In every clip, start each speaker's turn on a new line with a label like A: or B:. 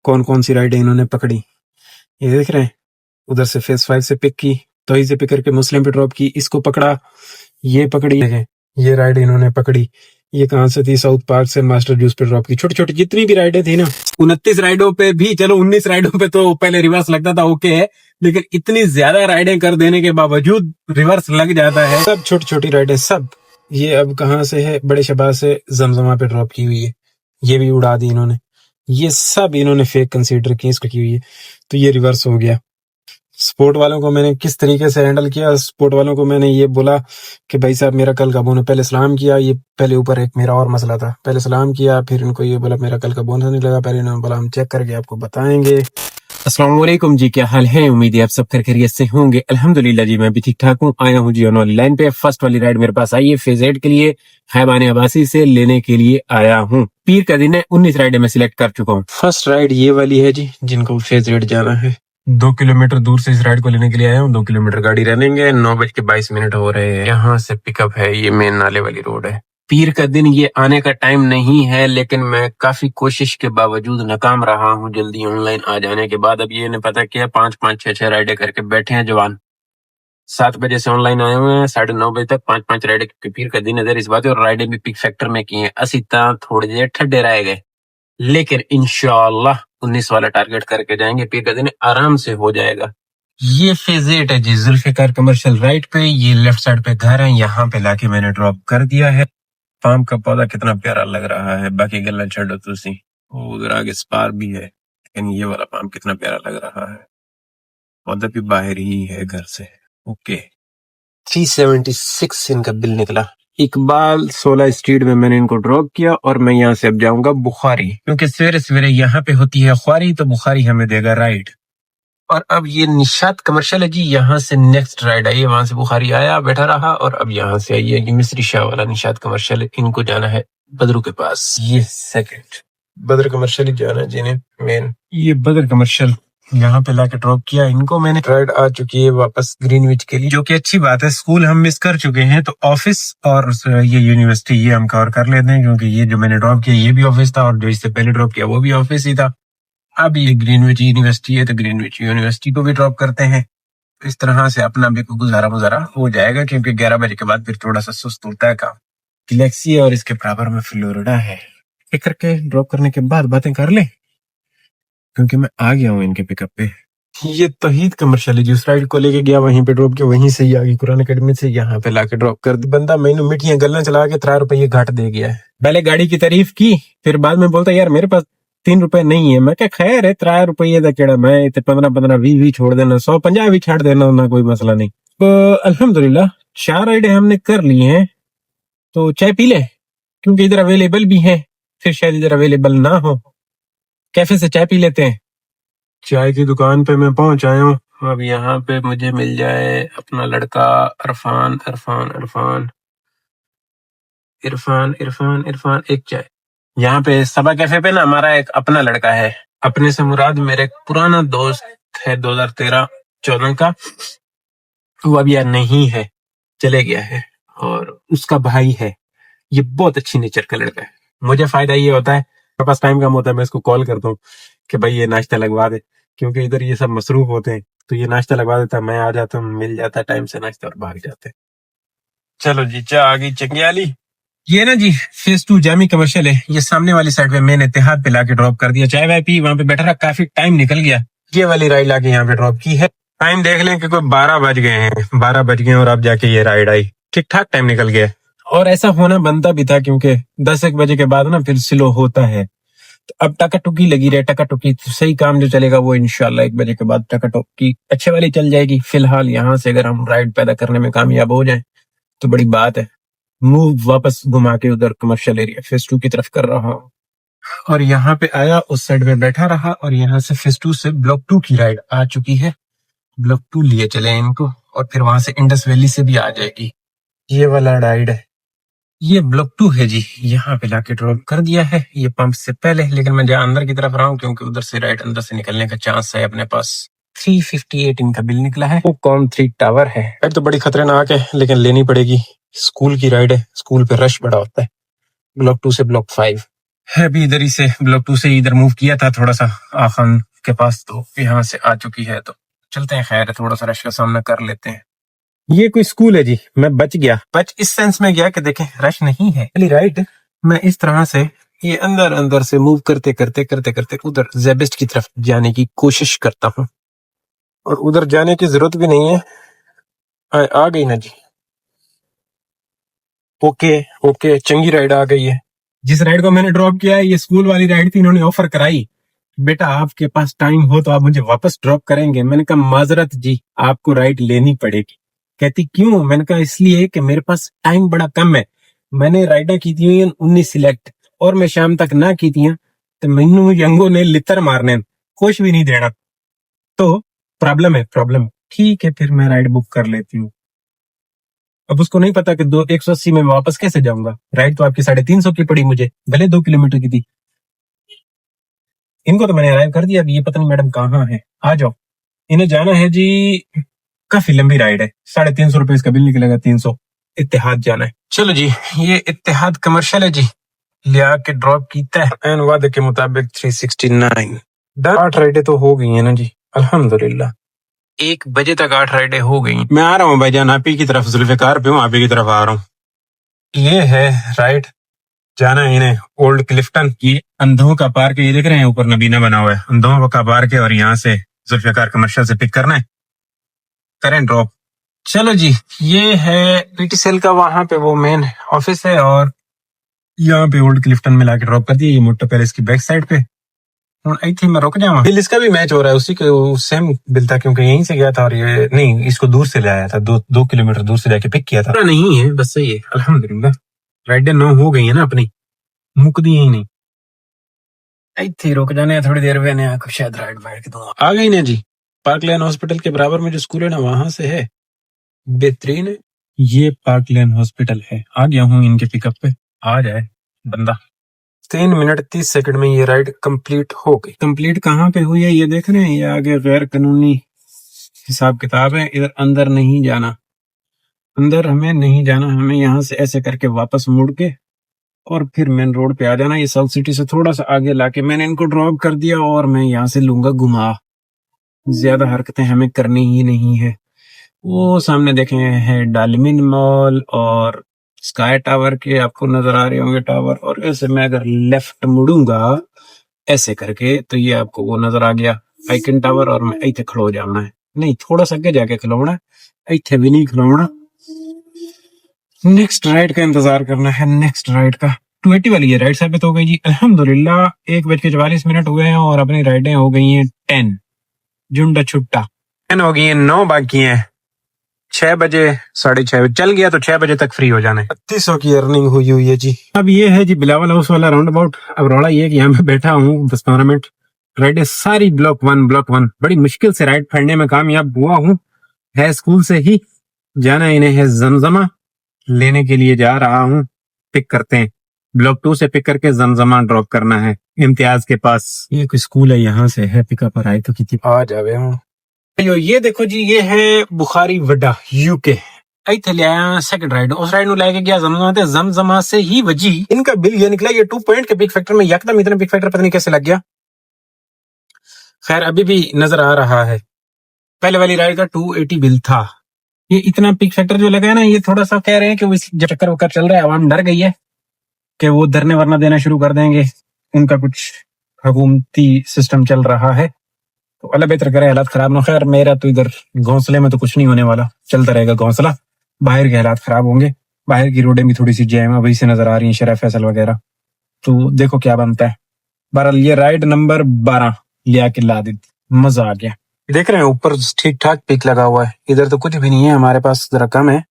A: कौन कौन सी राइडें इन्होंने पकड़ी। ये देख रहे हैं, उधर से फेज 5 से पिक की, तो से पिक करके मुस्लिम पे ड्रॉप की, इसको पकड़ा, ये पकड़ी, देखें ये राइड इन्होंने पकड़ी। ये कहाँ से थी, साउथ पार्क से मास्टर जूस पे ड्रॉप की। छोटी छोटी जितनी भी राइडें थी ना, 29 राइडों पे भी, चलो 19 राइडों पे तो पहले रिवर्स लगता था, ओके है, लेकिन इतनी ज्यादा राइडें कर देने के बावजूद रिवर्स लग जाता है। सब छोटी छोटी राइडें सब। ये अब कहाँ से है, बड़े शबाज से जमजमा पे ड्रॉप की हुई है, ये भी उड़ा दी इन्होंने। ये सब इन्होंने फेक कंसीडर की, इसको की हुई है, तो ये रिवर्स हो गया। स्पोर्ट वालों को मैंने किस तरीके से हैंडल किया, स्पोर्ट वालों को मैंने ये बोला कि भाई साहब मेरा कल का बोनस, पहले सलाम किया, ये पहले ऊपर एक मेरा और मसला था, पहले सलाम किया, फिर इनको ये बोला मेरा कल का बोनस नहीं लगा, पहले इन्होंने बोला हम चेक करके आपको बताएंगे। अस्सलाम वालेकुम जी, क्या हाल है, उम्मीद है आप सब खैरियत से होंगे। अल्हम्दुलिल्लाह जी, मैं भी ठीक ठाक हूँ। आया हूँ जी ऑन लाइन पे, फर्स्ट वाली राइड मेरे पास आई है फेज 8 के लिए, खैबान अब्बासी से लेने के लिए आया हूँ। पीर का दिन है, 19 राइडें मैं सिलेक्ट कर चुका हूँ। फर्स्ट राइड ये वाली है जी, जिनको फेज 8 जाना है। 2 किलोमीटर दूर से इस राइड को लेने के लिए आया हूँ। 2 किलोमीटर गाड़ी रहेंगे, 9:22 हो रहे हैं। यहाँ से पिकअप है, ये मेन नाले वाली रोड है। पीर का दिन ये आने का टाइम नहीं है, लेकिन मैं काफी कोशिश के बावजूद नाकाम रहा हूँ जल्दी ऑनलाइन आ जाने के बाद। अब ये ने पता किया 5-5, 6-6 राइडें करके बैठे हैं जवान। 7 बजे से ऑनलाइन आए हुए हैं, 9:30 बजे तक 5-5 राइडें, क्योंकि पीर का दिन है इस बात है, और राइडें भी पिक फैक्टर में की हैं। असी थोड़ी देर ठंडे रह गए, लेकिन इंशाअल्लाह 19 वाला टारगेट करके जाएंगे। पीर का दिन आराम से हो जाएगा। ये फेज 8 है जी, जुल्फिकार कमर्शियल राइट पे। ये लेफ्ट साइड पे घर है, यहाँ पे लाके मैंने ड्रॉप कर दिया है। पाम का पौधा कितना प्यारा लग रहा है, बाकी गल्ला छोड़ो तुसी, वो उधर आगे स्पार भी है, लेकिन ये वाला पाम कितना प्यारा लग रहा है। पौधा भी बाहर ही है घर से। ओके, 376 इनका बिल निकला। इकबाल 16 स्ट्रीट में मैंने इनको ड्रॉप किया, और मैं यहाँ से अब जाऊंगा बुखारी, क्योंकि सवेरे सवेरे यहाँ पे होती है ख्वारी, तो बुखारी हमें देगा राइड। और अब ये निशात कमर्शियल है जी, यहाँ से नेक्स्ट राइड आई है, वहां से बुखारी आया, बैठा रहा, और अब यहाँ से आई है ये मिस्री शाह वाला निशात कमर्शियल। इनको जाना है बदरू के पास। ये सेकंड बदर कमर्शियल ही जाना है जिन्हें मेन। ये बदर कमर्शियल यहाँ पे लाके ड्रॉप किया इनको मैंने। राइड आ चुकी है वापस ग्रीनविच के लिए, जो कि अच्छी बात है। स्कूल हम मिस कर चुके हैं, तो ऑफिस और ये यूनिवर्सिटी ये हम कवर कर लेते हैं, क्योंकि ये जो मैंने ड्रॉप किया ये भी ऑफिस था, और जो इससे पहले ड्रॉप किया वो भी ऑफिस ही था। अब ये ग्रीनविच यूनिवर्सिटी है, तो ग्रीनविच यूनिवर्सिटी को भी ड्रॉप करते हैं। इस तरह से अपना भी गुजारा मुजारा हो जाएगा, क्योंकि 11 बजे के बाद फिर थोड़ा सा सुस्त होता है काम। गैलेक्सी है और इसके बराबर में फ्लोरिडा है। पिक करके ड्रॉप करने के बाद बातें कर ले, क्योंकि मैं आ गया हूँ इनके पिकअप पे। ये तौहीद कमर्शियल है, जिस राइड को लेके गया वहीं पे ड्रॉप किया, वहीं से ही आ गई कुरान अकेडमी से, यहाँ पे लाके ड्रॉप कर दी। बंदा मैंने मीठियां गल्ला चला के 3 रुपये घाट दे गया है। पहले गाड़ी की तारीफ की, फिर बाद में बोलता यार मेरे पास 3 रुपए नहीं है। मैं क्या खैर है, 3 रुपये का केड़ा, मैं 15-15, 20 छोड़ देना, 150 भी छाड़ देना, ना कोई मसला नहीं। तो अल्हम्दुलिल्लाह 4 राइडें हमने कर ली हैं। तो चाय पी ले, क्योंकि इधर अवेलेबल भी है, फिर शायद इधर अवेलेबल ना हो। कैफे से चाय पी लेते हैं। चाय की दुकान पे मैं पहुंच आया हूँ। अब यहाँ पे मुझे मिल जाए अपना लड़का इरफान इरफान इरफान इरफान इरफान इरफान एक चाय। यहाँ पे सबा कैफे पे ना हमारा एक अपना लड़का है। अपने से मुराद मेरे एक पुराना दोस्त है 2013-14 का, वो अब यार नहीं है, चले गया है, और उसका भाई है। ये बहुत अच्छी नेचर का लड़का है। मुझे फायदा ये होता है, मेरे पास टाइम कम होता है, मैं इसको कॉल करता हूँ कि भाई ये नाश्ता लगवा दे, क्योंकि इधर ये सब मसरूफ होते हैं, तो ये नाश्ता लगवा देता है, मैं आ जाता हूँ, मिल जाता है टाइम से नाश्ता और भाग जाते हैं। चलो जी, चाय आ गई चंगियाली। ये ना जी फेज 2 जामी कमर्शियल है, ये सामने वाली साइड पे मैंने इत्तेहाद पे लाके ड्रॉप कर दिया। चाय वाय पी, वहां पे बैठा रहा, काफी टाइम निकल गया। ये वाली राइड लाके यहाँ पे ड्रॉप की है। टाइम देख लें कि कोई 12 बज गए हैं, 12 बज गए और अब जाके ये राइड आई। ठीक ठाक टाइम निकल गया, और ऐसा होना बनता भी था, क्योंकि 10-1 बजे के बाद ना फिर स्लो होता है। तो अब टकाटुकी लगी रहे, टकाटुकी तो सही काम जो चलेगा वो इंशाल्लाह 1 बजे के बाद टकाटुकी अच्छे वाली चल जाएगी। फिलहाल यहाँ से अगर हम राइड पैदा करने में कामयाब हो जाए तो बड़ी बात है। मूव वापस घुमा के उधर कमर्शियल एरिया फेज 2 की तरफ कर रहा हूँ, और यहाँ पे आया, उस साइड में बैठा रहा, और यहाँ से फेज 2 से ब्लॉक 2 की राइड आ चुकी है। ब्लॉक 2 लिए चले इनको, और फिर वहां से इंडस वैली से भी आ जाएगी। ये वाला राइड है, ये ब्लॉक 2 है जी, यहाँ पे लाके ड्रॉप कर दिया है ये पंप से पहले, लेकिन मैं जहाँ अंदर की तरफ रहा हूँ, क्योंकि उधर से राइड अंदर से निकलने का चांस है अपने पास। 358 इनका बिल निकला है। वो कॉम 3 टावर है। राइड तो बड़ी खतरनाक है, लेकिन लेनी पड़ेगी। स्कूल की राइड है, स्कूल पे रश बड़ा होता है। ब्लॉक 2 से ब्लॉक 5 है भी इधर ही से, ब्लॉक 2 से इधर मूव किया था थोड़ा सा आखान के पास, तो यहाँ से आ चुकी है। तो चलते हैं, खैर थोड़ा सा रश का सामना कर लेते हैं। ये कोई स्कूल है जी, मैं बच गया। बच इस सेंस में गया कि देखें रश नहीं है, राइट। मैं इस तरह से ये अंदर अंदर से मूव करते करते करते करते उधर जेबिस्ट की तरफ जाने की कोशिश करता हूँ, और उधर जाने की जरूरत भी नहीं है। आ गई ना जी, ओके ओके, चंगी राइड आ गई है। जिस राइड को मैंने ड्रॉप किया है ये स्कूल वाली राइड थी, इन्होंने ऑफर कराई, बेटा आपके पास टाइम हो तो आप मुझे वापस ड्रॉप करेंगे। मैंने कहा माजरत जी, आपको राइड लेनी पड़ेगी। कहती क्यों? मैंने कहा इसलिए कि मेरे पास टाइम बड़ा कम है, मैंने राइडा की थी 19 सिलेक्ट, और मैं शाम तक ना की थी तो मैनू यंगो ने लितर मारने, कुछ भी नहीं देना, तो प्रॉब्लम है प्रॉब्लम। ठीक है, फिर मैं राइड बुक कर लेती हूँ। अब उसको नहीं पता कि 180 में मैं वापस कैसे जाऊंगा। राइड तो आपकी 350 की पड़ी मुझे, भले 2 किलोमीटर की थी। इनको तो मैंने अराइव कर दिया, अब ये पता नहीं मैडम कहाँ है। आ जाओ, इन्हें जाना है जी, काफी लंबी राइड है, 350 रुपए इसका बिल निकलेगा, 300। इत्तेहाद जाना है। चलो जी, ये इत्तेहाद कमर्शियल है जी, लिया के ड्रॉप कीता है एंड वादे के मुताबिक 369 डन। 8 राइडें तो हो गई है ना जी, अल्हम्दुलिल्लाह। 1 बजे तक 8 राइडें हो गई। मैं आ रहा हूँ भाईजान, आप ही की तरफ, जुल्फिकार पे हूँ, आप ही की तरफ आ रहा हूँ। ये है राइड, जाना है इन्हें ओल्ड क्लिफ्टन। ये अंधों का पार्क है, ये देख रहे हैं ऊपर नबीना बना हुआ है, अंधों का पार्क है, और यहाँ से जुल्फिकार कमर्शियल से पिक करना है, करें ड्रॉप। चलो जी, ये है पीटीसीएल का वहां पे वो मेन ऑफिस है, और यहाँ पे ओल्ड क्लिफ्टन में लाके ड्रॉप कर दिया, ये मोटो पैलेस की बैक साइड पे। और आई थी मैं रुक जाऊँ, बिल इसका भी मैच हो रहा है, उसी के सेम बिल था, क्योंकि यहीं से गया था, और ये नहीं, इसको दूर से लाया था, 2 किलोमीटर दूर से जाके पिक किया था। नहीं है, बस सही है अल्हम्दुलिल्लाह। राइडें 9 हो गई है ना अपनी, मुकदी ही नहीं। ਇੱਥੇ रुक जाने हैं थोड़ी देर में, ने आकर शायद राइड बैठ के दूंगा। आ गई ना जी, पार्क लेन हॉस्पिटल के बराबर में जो स्कूल है ना, वहां से है, बेहतरीन है। ये पार्क लेन हॉस्पिटल है, आ गया हूँ इनके पिकअप पे, आ जाए बंदा। 3 मिनट 30 सेकंड में ये राइड कंप्लीट हो गई। कंप्लीट कहाँ पे हुई है ये देख रहे हैं, ये आगे गैर कानूनी हिसाब किताब है, इधर अंदर नहीं जाना, अंदर हमें नहीं जाना, हमें यहाँ से ऐसे करके वापस मुड़ के और फिर मेन रोड पे आ जाना। ये साउथ सिटी से थोड़ा सा आगे लाके मैंने इनको ड्रॉप कर दिया, और मैं यहाँ से लूंगा घुमा। ज्यादा हरकतें हमें करनी ही नहीं है। वो सामने देखें है डालमिन मॉल और स्काई टावर के आपको नजर आ रहे होंगे टावर, और ऐसे मैं अगर लेफ्ट मुड़ूंगा ऐसे करके तो ये आपको वो नजर आ गया आइकन टावर, और मैं इथे खड़ो जाना है, नहीं थोड़ा सा आगे जाके खलोना, इथे भी नहीं खलोना। नेक्स्ट राइड का इंतजार करना है, नेक्स्ट राइड का 280 वाली है राइड साबित हो गई जी अल्हम्दुलिल्लाह। 1:44 हो गए हैं, और अपनी राइडें हो गई हैं 10 झुंडा छुट्टा 10 हो गई है, 9 बाकी हैं। 6 बजे 6:30 चल गया तो 6 बजे तक फ्री हो जाना है। 3200 की अर्निंग हुई है जी। अब ये है जी बिलावल हाउस वाला राउंड अबाउट। अब रौला ये कि यहाँ पे बैठा हूँ 10-15 मिनट, राइडें सारी ब्लॉक 1 बड़ी मुश्किल से राइड फड़ने में कामयाब हुआ हूँ। है स्कूल से ही जाना, इन्हें है जमजमा लेने के लिए जा रहा हूँ, पिक करते हैं, ब्लॉक 2 से पिक करके जमजमा ड्रॉप करना है इम्तियाज के पास। ये कोई स्कूल है, यहाँ से है पिकअप, पर आए तो कितनी आ जावे हूँ। ये देखो जी, ये है बुखारी वड्डा यूके। ਇੱਥੇ ਲਿਆਇਆ सेकंड राइड, उस राइड ਨੂੰ ਲੈ के गया जमजमा, ਤੇ जमजमा से ही वजी इनका बिल ये निकला, ये 2 पॉइंट के पिक फैक्टर में यकदम इतना पिक फैक्टर पता नहीं कैसे लग गया। खैर अभी भी नजर आ रहा है, पहले वाली राइड का 280 बिल था। ये इतना पिक फैक्टर जो लगा है ना, ये थोड़ा सा कह रहे हैं कि वो जब चक्कर वक्कर चल रहा है, आवाम डर गई है कि वो धरने वरना देना शुरू कर देंगे, उनका कुछ हुकूमती सिस्टम चल रहा है, तो अल्लाह बेहतर करे हालात खराब ना। खैर मेरा तो इधर घोंसले में तो कुछ नहीं होने वाला, चलता रहेगा घोंसला, बाहर के हालात खराब होंगे। बाहर की रोडें भी थोड़ी सी जैम अभी से नजर आ रही है, शरफ फैसल वगैरह, तो देखो क्या बनता है। बहरहाल ये राइड नंबर 12 लिया के ला दी, मजा आ गया। देख रहे हैं ऊपर ठीक ठाक पिक लगा हुआ है, इधर तो कुछ भी नहीं है, हमारे पास जरा कम है,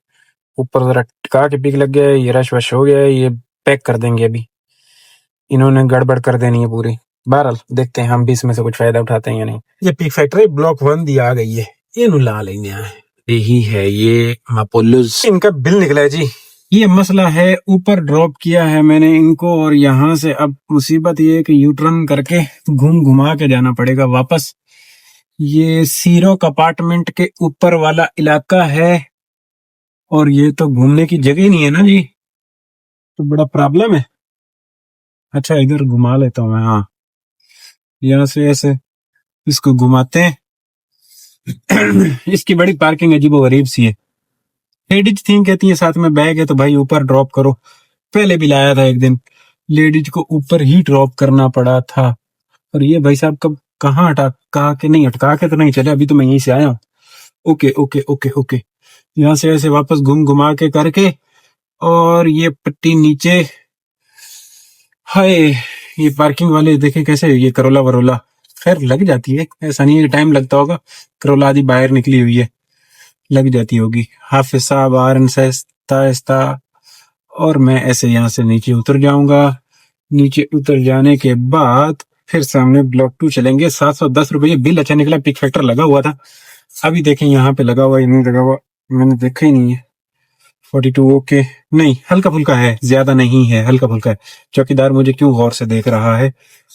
A: ऊपर जरा टिका के पिक लग गया है। ये रश वश हो गया है, ये पैक कर देंगे, अभी इन्होंने गड़बड़ कर देनी है पूरी। बहरहाल देखते हैं हम भी इसमें से कुछ फायदा उठाते हैं या नहीं। ये पिक फैक्ट्री ब्लॉक 1 दी आ गई है, ये ला लेने है, यही है ये मापोलुस। इनका बिल निकला है जी। ये मसला है, ऊपर ड्रॉप किया है मैंने इनको, और यहाँ से अब मुसीबत ये है कि यू टर्न करके घुमा के जाना पड़ेगा वापस। ये सीरो अपार्टमेंट के ऊपर वाला इलाका है, और ये तो घूमने की जगह ही नहीं है ना जी, तो बड़ा प्रॉब्लम है। अच्छा इधर घुमा लेता हूँ मैं। हाँ, यहाँ से ऐसे इसको घुमाते हैं। इसकी बड़ी पार्किंग अजीबो गरीब सी है। लेडीज थी, कहती है साथ में बैग है तो भाई ऊपर ड्रॉप करो। पहले भी लाया था एक दिन, लेडीज को ऊपर ही ड्रॉप करना पड़ा था। और ये भाई साहब कब कहाँ अटका के, नहीं अटका के तो नहीं चले, अभी तो मैं यहीं से आया हूँ। ओके ओके ओके ओके, यहाँ से ऐसे वापस घूम घुमा के करके, और ये पट्टी नीचे। हाय, ये पार्किंग वाले देखे कैसे, ये करोला वरोला खैर लग जाती है, ऐसा नहीं है टाइम लगता होगा। करोला आदि बाहर निकली हुई है, लग जाती होगी। हाफिज साहब आरन सहस्ता ऐस्ता। और मैं ऐसे यहाँ से नीचे उतर जाऊंगा। नीचे उतर जाने के बाद फिर सामने ब्लॉक 2 चलेंगे। 710 रुपये बिल अच्छा निकला, पिक फैक्टर लगा हुआ था। अभी देखें यहाँ पे लगा हुआ या नहीं लगा हुआ, मैंने देखा ही नहीं है। 42 ओके, नहीं हल्का फुल्का है, ज्यादा नहीं है, हल्का फुल्का है। चौकीदार मुझे क्यों गौर से देख रहा है,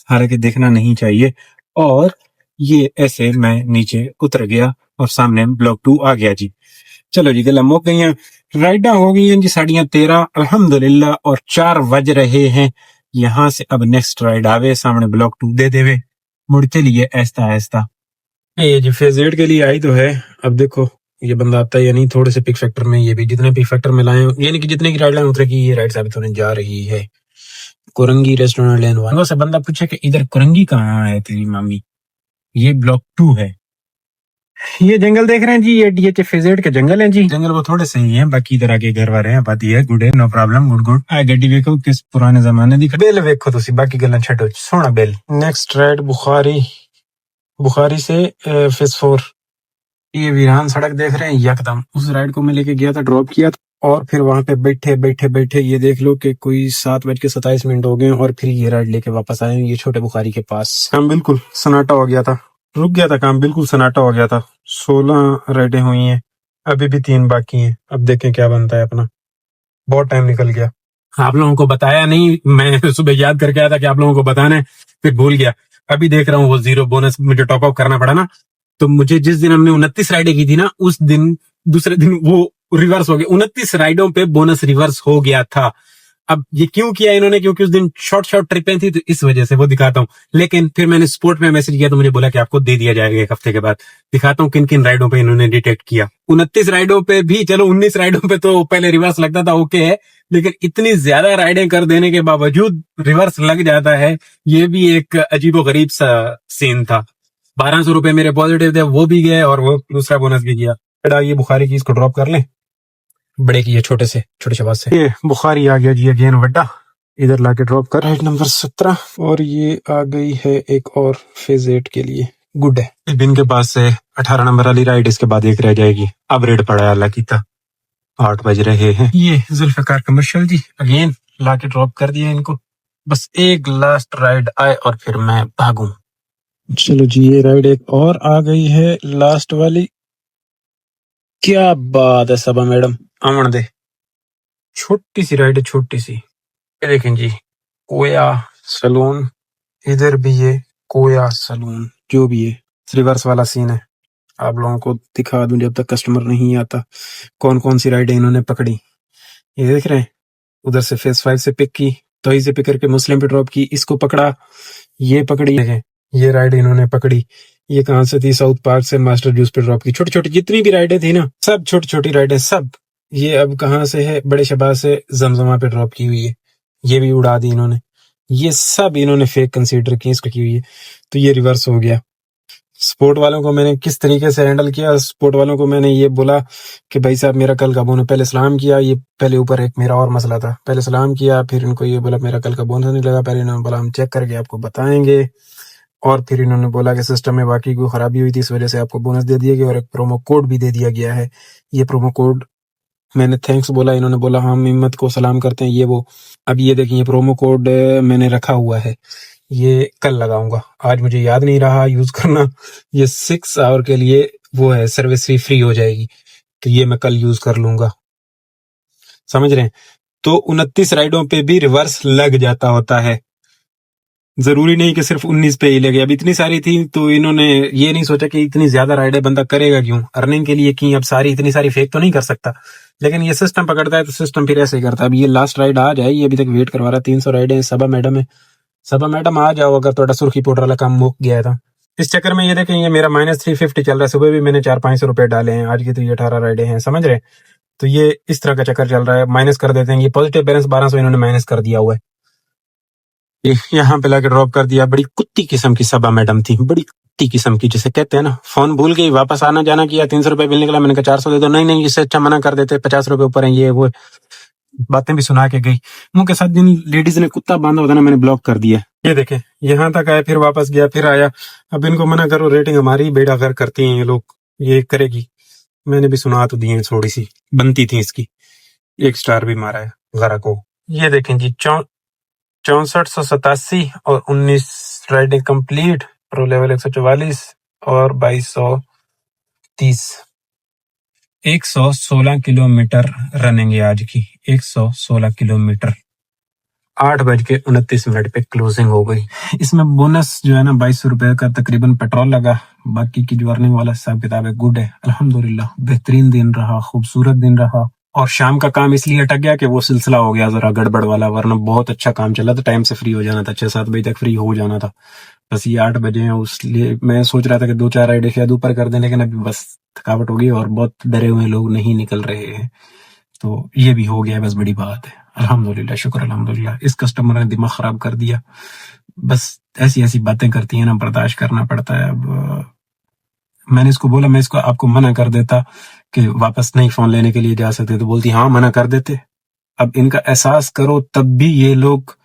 A: हालांकि देखना नहीं चाहिए। और ये ऐसे मैं नीचे उतर गया और सामने ब्लॉक 2 आ गया जी। चलो जी, गला मुक गई, राइडा हो गई हैं जी 13:30 अल्हम्दुलिल्लाह, और 4 बज रहे हैं। यहाँ से अब नेक्स्ट राइड आवे, सामने ब्लॉक 2 दे देवे, मुड़ चलिए ऐसा ऐसा। ये जी फेज 8 के लिए आई तो है। अब देखो ये बंदा आता है या नहीं, थोड़े से पिक फैक्टर में, ये भी जितने पिक फैक्टर में लाए, यानी कि जितने की राइड लाइन उतरेगी ये राइड साबित होने जा रही है। कुरंगी रेस्टोरेंट लेन वालों से बंदा पूछे कि इधर कुरंगी कहाँ है तेरी मामी, ये ब्लॉक 2 है। ये जंगल देख रहे हैं जी, ये डीएच फेजेड के जंगल हैं जी। जंगल वो थोड़े सही हैं, बाकी इधर आगे घर वाले हैं, बात ये है गुड है, नो प्रॉब्लम, गुड गुड। आ गड्डी देखो किस पुराने जमाने दी बेल देखो तुसी, बाकी गल्लां छड्डो, सोना बेल। नेक्स्ट राइड बुखारी, बुखारी से फेज 4। ये वीरान सड़क देख रहे हैं यकदम, उस राइड को मैं लेके गया था, ड्रॉप किया था, और फिर वहां पे बैठे बैठे बैठे ये देख लो कि कोई 7:27 हो गए, और फिर ये राइड लेके वापस आए ये छोटे बुखारी के पास। हम बिल्कुल सन्नाटा हो गया था, रुक गया था काम, बिल्कुल सन्नाटा हो गया था। 16 राइडें हुई हैं, अभी भी 3 बाकी हैं। अब देखें क्या बनता है अपना। बहुत टाइम निकल गया, आप लोगों को बताया नहीं, मैं सुबह याद करके आया था कि आप लोगों को बताना है, फिर भूल गया। अभी देख रहा हूँ वो 0 बोनस मुझे टॉप अप करना पड़ा ना, तो मुझे जिस दिन हमने 29 राइडें की थी ना, उस दिन दूसरे दिन वो रिवर्स हो गया, 29 राइडों पे बोनस रिवर्स हो गया था। अब ये क्यों किया इन्होंने, क्योंकि उस दिन शॉर्ट शॉर्ट ट्रिपें थी, तो इस वजह से वो दिखाता हूँ। लेकिन फिर मैंने स्पोर्ट में मैसेज किया तो मुझे बोला कि आपको दे दिया जाएगा 1 हफ्ते के बाद। दिखाता हूँ किन किन राइडों पे इन्होंने डिटेक्ट किया। 29 राइडों पे भी, चलो 19 राइडों पे तो पहले रिवर्स लगता था, ओके है, लेकिन इतनी ज्यादा राइडें कर देने के बावजूद रिवर्स लग जाता है, ये भी एक अजीबो गरीब सा सीन था। 1200 रुपए मेरे पॉजिटिव थे, वो भी गए, और वो दूसरा बोनस भी गया। बेटा ये बुखारी की इसको ड्रॉप कर लें, बड़े की, ये छोटे से छोटे शबाज से। ये बुखारी आ गया जी अगेन वड्डा, इधर लाके ड्रॉप कर, राइड नंबर 17। और ये आ गई है एक और फेज 8 के लिए, गुड है। इस दिन के पास से 18 नंबर वाली राइड, इसके बाद एक रह जाएगी। अब रेड पड़ा है अल्लाह की था, 8 बज रहे हैं। ये जुल्फकार कमर्शियल जी अगेन लाके ड्रॉप कर दिया इनको, बस एक लास्ट राइड आए और फिर मैं भागूं। चलो जी, ये राइड एक और आ गई है, लास्ट वाली। क्या बात है सबा मैडम, आमन दे, छोटी सी राइड है, छोटी सी। ये देखें जी, कोया सलून, इधर भी ये कोया सलून, जो भी है रिवर्स वाला सीन है। आप लोगों को दिखा दूं जब तक कस्टमर नहीं आता, कौन कौन सी राइडें इन्होंने पकड़ी। ये देख रहे हैं, उधर से फेज 5 से पिक की, तो से पिक करके मुस्लिम पे ड्रॉप की, इसको पकड़ा, ये पकड़ी। देखें ये राइड इन्होंने पकड़ी, ये कहाँ से थी, साउथ पार्क से मास्टर जूस पे ड्रॉप की। छोटी छोटी जितनी भी राइडें थी ना, सब छोटी छोटी राइडें सब। ये अब कहाँ से है, बड़े शबाज से जमजमा पे ड्रॉप की हुई है, ये भी उड़ा दी इन्होंने। ये सब इन्होंने फेक कंसीडर की, इसको की हुई है, तो ये रिवर्स हो गया। स्पोर्ट वालों को मैंने किस तरीके से हैंडल किया, स्पोर्ट वालों को मैंने ये बोला कि भाई साहब मेरा कल का बोनस, पहले सलाम किया, ये पहले ऊपर एक मेरा और मसला था, पहले सलाम किया, फिर इनको ये बोला मेरा कल का बोनस नहीं लगा, पहले इन्होंने बोला हम चेक करके आपको बताएंगे, और फिर इन्होंने बोला कि सिस्टम में वाकई कोई खराबी हुई थी, इस वजह से आपको बोनस दे दिया गया, और एक प्रोमो कोड भी दे दिया गया है। ये प्रोमो कोड मैंने थैंक्स बोला, इन्होंने बोला हम हिम्मत को सलाम करते हैं, ये वो। अब ये देखिए, ये प्रोमो कोड मैंने रखा हुआ है, ये कल लगाऊंगा, आज मुझे याद नहीं रहा यूज करना। ये 6 आवर के लिए वो है, सर्विस फी फ्री हो जाएगी, तो ये मैं कल यूज कर लूंगा, समझ रहे हैं। तो 29 राइडों पे भी रिवर्स लग जाता होता है। जरूरी नहीं कि सिर्फ 19 पे ही लगे। अब इतनी सारी थी तो इन्होंने ये नहीं सोचा कि इतनी ज्यादा राइडें बंदा करेगा क्यों, अर्निंग के लिए की। अब सारी इतनी सारी फेक तो नहीं कर सकता, लेकिन ये सिस्टम पकड़ता है तो सिस्टम फिर ऐसे ही करता है। अब ये लास्ट राइड आ जाए, ये अभी तक वेट करवा रहा है। 300 राइडें सबा मैडम है। सबा मैडम आ जाओ अगर थोड़ा सुर्खी पाउडर वाला काम मुक गया था। इस चक्कर में ये देखें, ये मेरा -350 चल रहा है। सुबह भी मैंने 400-500 रुपए डाले हैं, आज की तो ये 18 राइडें हैं, समझ रहे। तो ये इस तरह का चक्कर चल रहा है, माइनस कर देते हैं। ये पॉजिटिव बैलेंस 1200 इन्होंने माइनस कर दिया हुआ है। यहाँ पे लाके ड्रॉप कर दिया। बड़ी कुत्ती किस्म की सबा मैडम थी, बड़ी कुत्ती किस्म की, जिसे कहते हैं ना। फोन भूल गई, वापस आना जाना किया, 300 रुपए बिल निकला। मैंने कहा 400 दे दो। नहीं नहीं, इससे अच्छा मना कर देते, 50 रुपए ऊपर है, ये वो बातें भी सुना के गई। मुंह के साथ जिन लेडीज ने कुत्ता बांधा होता ना, मैंने ब्लॉक कर दिया। ये देखे, यहाँ तक आया, फिर वापस गया, फिर आया। अब इनको मना करो, रेटिंग हमारी बेड़ा घर करती हैं ये लोग, ये करेगी। मैंने भी सुना तो दी है, थोड़ी सी बनती थी इसकी। 1 स्टार भी मारा है गरा को। ये देखें जी, 6487 और 19 राइडिंग कंप्लीट, प्रो लेवल 144 और 2230। 116 किलोमीटर रनिंग है आज की, 116 किलोमीटर। 8:29 पे क्लोजिंग हो गई। इसमें बोनस जो है ना 2200 रुपए का तकरीबन पेट्रोल लगा। बाकी की जो अर्निंग वाला हिसाब किताब है गुड है, अल्हम्दुलिल्लाह। बेहतरीन दिन रहा, खूबसूरत दिन रहा। और शाम का काम इसलिए अटक गया कि वो सिलसिला हो गया जरा गड़बड़ वाला, वरना बहुत अच्छा काम चला था। टाइम से फ्री हो जाना था, 6-7 बजे तक फ्री हो जाना था। बस ये 8 बजे है, उसलिए मैं सोच रहा था कि 2-4 राइडें शायद ऊपर कर दें, लेकिन अभी बस थकावट हो गई और बहुत डरे हुए लोग नहीं निकल रहे हैं। तो ये भी हो गया, बस बड़ी बात है। अल्हम्दुलिल्लाह, शुक्र अल्हम्दुलिल्लाह। इस कस्टमर ने दिमाग खराब कर दिया। बस ऐसी ऐसी बातें करती है ना, बर्दाश्त करना पड़ता है। अब मैंने इसको बोला, मैं इसको आपको मना कर देता कि वापस नहीं फोन लेने के लिए जा सकते, तो बोलती हाँ मना कर देते। अब इनका एहसास करो, तब भी ये लोग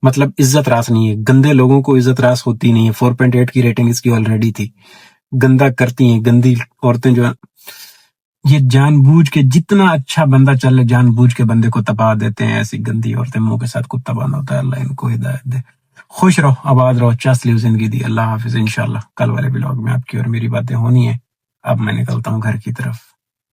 A: मतलब इज्जत रास नहीं है। गंदे लोगों को इज्जत रास होती नहीं है। 4.8 की रेटिंग इसकी ऑलरेडी थी। गंदा करती हैं गंदी औरतें जो है, ये जानबूझ के, जितना अच्छा बंदा चले जानबूझ के बंदे को तपा देते हैं। ऐसी गंदी औरतें मुंह के साथ कुत्ता बांधा होता है। अल्लाह इनको हिदायत दे। खुश रहो, आबाद रहो, चस लियो जिंदगी दी। अल्लाह हाफिज। इंशाल्लाह कल वाले ब्लॉग में आपकी और मेरी बातें होनी है। अब मैं निकलता हूँ घर की तरफ।